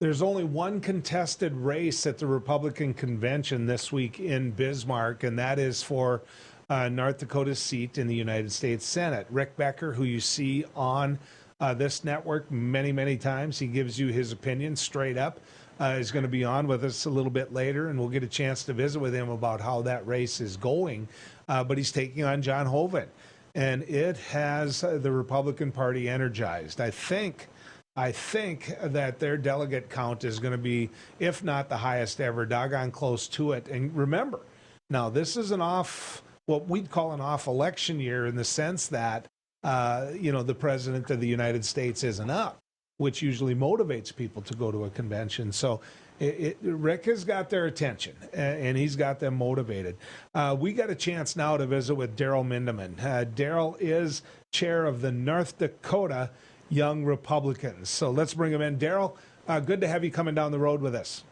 There's only one contested race at the Republican convention this week in Bismarck, and that is for North Dakota's seat in the United States Senate. Rick Becker, who you see on this network many, many times, he gives you his opinion straight up, is going to be on with us a little bit later, and we'll get a chance to visit with him about how that race is going. But he's taking on John Hoeven, and it has the Republican Party energized. I think that their delegate count is going to be, if not the highest ever, doggone close to it. And remember, now this is what we'd call an off-election year in the sense that, the president of the United States isn't up, which usually motivates people to go to a convention. So Rick has got their attention, and he's got them motivated. We got a chance now to visit with Daryle Mindeman. Daryle is chair of the North Dakota Young Republicans. So let's bring him in. Daryle, good to have you coming down the road with us.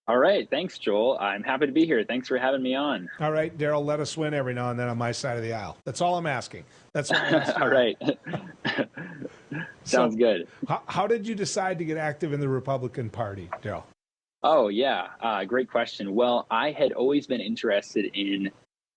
All right. Thanks, Joel. I'm happy to be here. Thanks for having me on. All right, Daryle, let us win every now and then on my side of the aisle. That's all I'm asking. That's all I'm asking. All right. Sounds good. How did you decide to get active in the Republican Party, Daryle? Oh, yeah. Great question. Well, I had always been interested in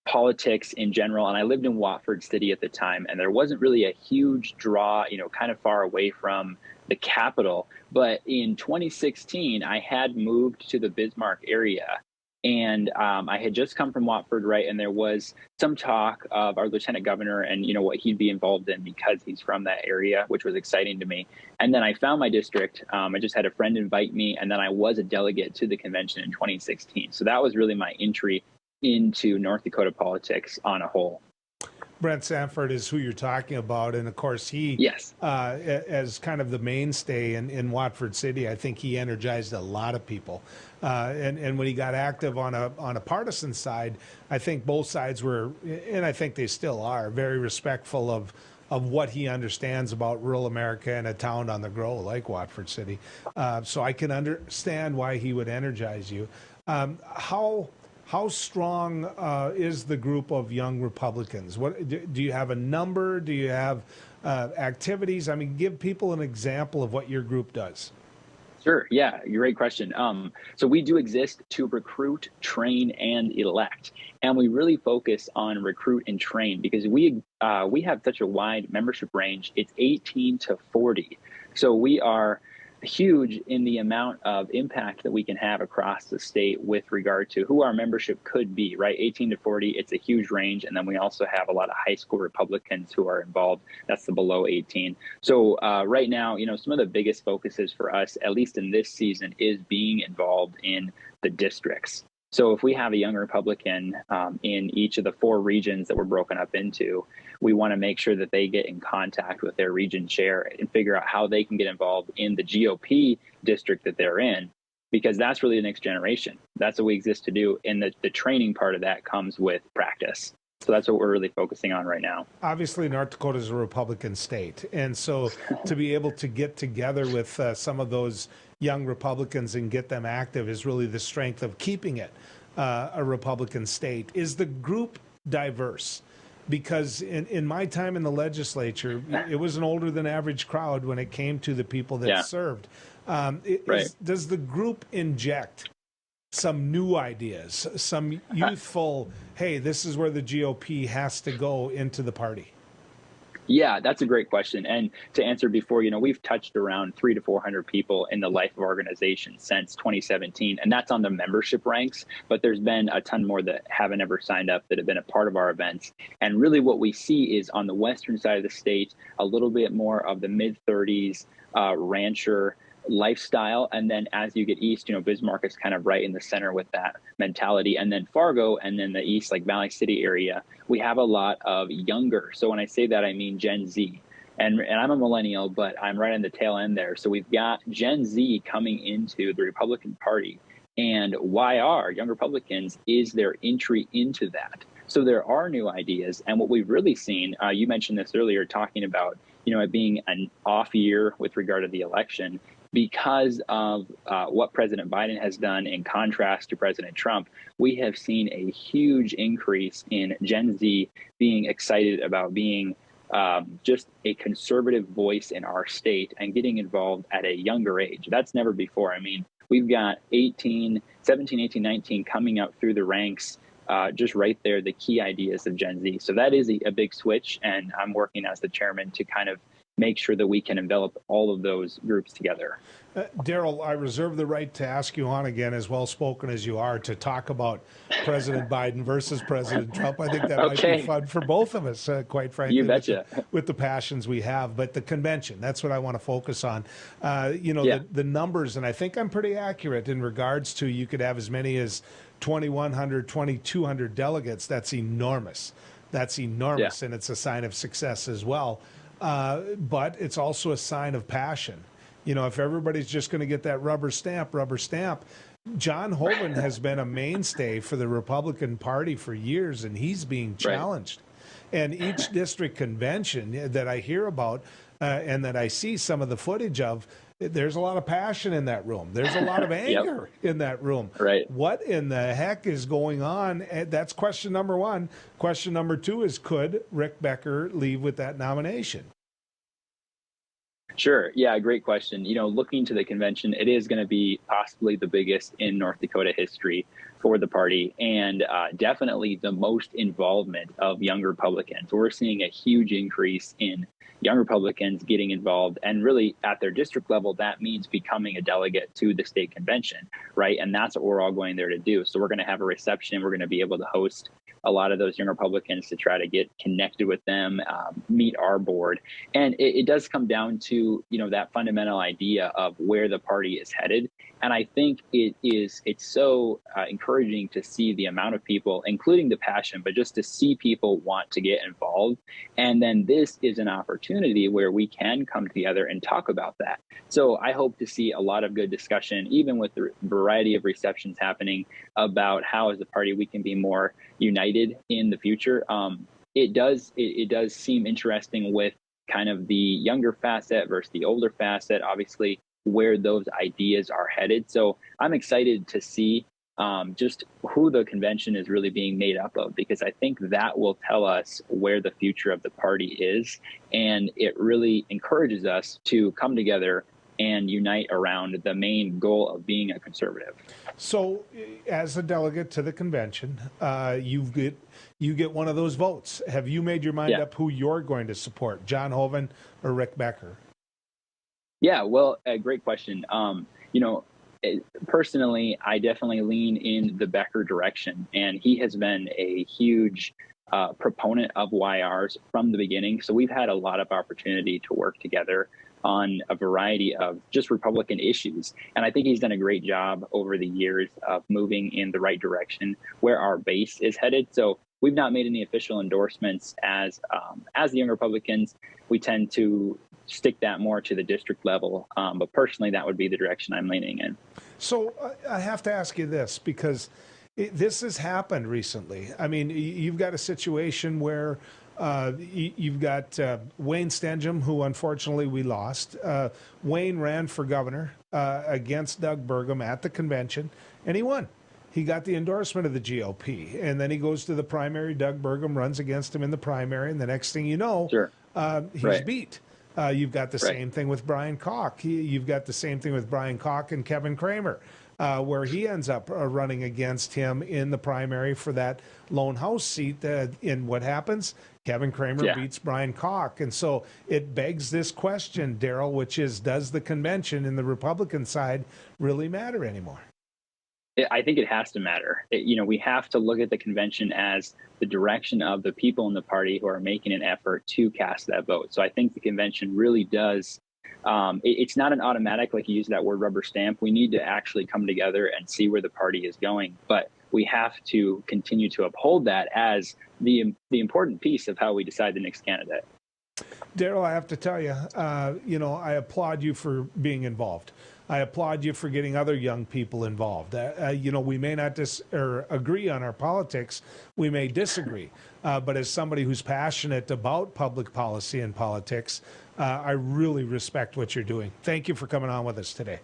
politics in general, and I lived in Watford City at the time, and there wasn't really a huge draw, kind of far away from the capital. But in 2016, I had moved to the Bismarck area, and I had just come from Watford, right? And there was some talk of our lieutenant governor and, what he'd be involved in because he's from that area, which was exciting to me. And then I found my district. I just had a friend invite me, and then I was a delegate to the convention in 2016. So that was really my entry into North Dakota politics on a whole. Brent Sanford is who you're talking about, and of course yes, as kind of the mainstay in Watford City, I think he energized a lot of people. And when he got active on a partisan side, I think both sides were, and I think they still are, very respectful of what he understands about rural America and a town on the grow like Watford City. So I can understand why he would energize you. How strong is the group of young Republicans? What do you have a number? Do you have activities? I mean, give people an example of what your group does. Sure. Yeah, great question. So we do exist to recruit, train, and elect, and we really focus on recruit and train because we have such a wide membership range. It's 18 to 40, so we are huge in the amount of impact that we can have across the state with regard to who our membership could be, right? 18 to 40, it's a huge range. And then we also have a lot of high school Republicans who are involved. That's the below 18. So right now, some of the biggest focuses for us, at least in this season, is being involved in the districts. So if we have a young Republican in each of the 4 regions that we're broken up into, we want to make sure that they get in contact with their region chair and figure out how they can get involved in the GOP district that they're in, because that's really the next generation. That's what we exist to do. And the training part of that comes with practice. So that's what we're really focusing on right now. Obviously, North Dakota is a Republican state. And so to be able to get together with some of those young Republicans and get them active is really the strength of keeping it a Republican state. Is the group diverse? Because in my time in the legislature, it was an older than average crowd when it came to the people that served. Right. Does the group inject some new ideas, some youthful, hey, this is where the GOP has to go into the party? Yeah, that's a great question. And to answer before, we've touched around 300 to 400 people in the life of organization since 2017, and that's on the membership ranks. But there's been a ton more that haven't ever signed up that have been a part of our events. And really what we see is on the western side of the state, a little bit more of the mid-30s rancher lifestyle. And then as you get east, Bismarck is kind of right in the center with that mentality. And then Fargo and then the east, like Valley City area, we have a lot of younger. So when I say that, I mean Gen Z. And I'm a millennial, but I'm right on the tail end there. So we've got Gen Z coming into the Republican Party. And YR, Young Republicans, is their entry into that. So there are new ideas. And what we've really seen, you mentioned this earlier, talking about, it being an off year with regard to the election. Because of what President Biden has done in contrast to President Trump, we have seen a huge increase in Gen Z being excited about being just a conservative voice in our state and getting involved at a younger age. That's never before. I mean, we've got 17, 18, 19 coming up through the ranks, just right there, the key ideas of Gen Z. So that is a big switch, and I'm working as the chairman to kind of make sure that we can envelop all of those groups together. Daryle, I reserve the right to ask you on again, as well spoken as you are, to talk about President Biden versus President Trump. I think that might be fun for both of us, quite frankly. You betcha. With the passions we have. But the convention, that's what I want to focus on. The numbers, and I think I'm pretty accurate in regards to you could have as many as 2,100, 2,200 delegates. That's enormous. That's enormous, and it's a sign of success as well. But it's also a sign of passion. You know, if everybody's just going to get that rubber stamp, John Hoeven has been a mainstay for the Republican Party for years, and he's being challenged. And each district convention that I hear about and that I see some of the footage of, there's a lot of passion in that room. There's a lot of anger in that room. Right. What in the heck is going on? That's question number one. Question number two is, could Rick Becker leave with that nomination? Sure. Yeah, great question. You know, looking to the convention, it is going to be possibly the biggest in North Dakota history for the party, and definitely the most involvement of young Republicans. We're seeing a huge increase in young Republicans getting involved, and really at their district level, that means becoming a delegate to the state convention, right? And that's what we're all going there to do. So we're going to have a reception. We're going to be able to host a lot of those young Republicans to try to get connected with them, meet our board. And it does come down to, you know, that fundamental idea of where the party is headed. And I think it's so encouraging to see the amount of people, including the passion, but just to see people want to get involved. And then this is an opportunity where we can come together and talk about that. So I hope to see a lot of good discussion, even with the variety of receptions happening, about how as a party we can be more united in the future. It does seem interesting with kind of the younger facet versus the older facet, obviously, where those ideas are headed. So I'm excited to see just who the convention is really being made up of, because I think that will tell us where the future of the party is. And it really encourages us to come together and unite around the main goal of being a conservative. So as a delegate to the convention, you get one of those votes. Have you made your mind up who you're going to support, John Hoeven or Rick Becker? Yeah, well, a great question. Personally, I definitely lean in the Becker direction, and he has been a huge proponent of YRs from the beginning. So we've had a lot of opportunity to work together on a variety of just Republican issues. And I think he's done a great job over the years of moving in the right direction where our base is headed. So we've not made any official endorsements as the Young Republicans. We tend to stick that more to the district level. But personally, that would be the direction I'm leaning in. So I have to ask you this, because this has happened recently. I mean, you've got a situation where you've got Wayne Stengham, who unfortunately we lost. Wayne ran for governor against Doug Burgum at the convention, and he won. He got the endorsement of the GOP, and then he goes to the primary. Doug Burgum runs against him in the primary, and the next thing you know, he's beat. You've got the same thing with Brian Koch. You've got the same thing with Brian Koch and Kevin Kramer, where he ends up running against him in the primary for that lone house seat. In what happens, Kevin Kramer beats Brian Koch. And so it begs this question, Daryle, which is, does the convention in the Republican side really matter anymore? I think it has to matter. We have to look at the convention as the direction of the people in the party who are making an effort to cast that vote. So I think the convention really does. It's not an automatic, like you use that word, rubber stamp. We need to actually come together and see where the party is going. But we have to continue to uphold that as the important piece of how we decide the next candidate. Daryle, I have to tell you, I applaud you for being involved. I applaud you for getting other young people involved. We may not agree on our politics. We may disagree. But as somebody who's passionate about public policy and politics, I really respect what you're doing. Thank you for coming on with us today.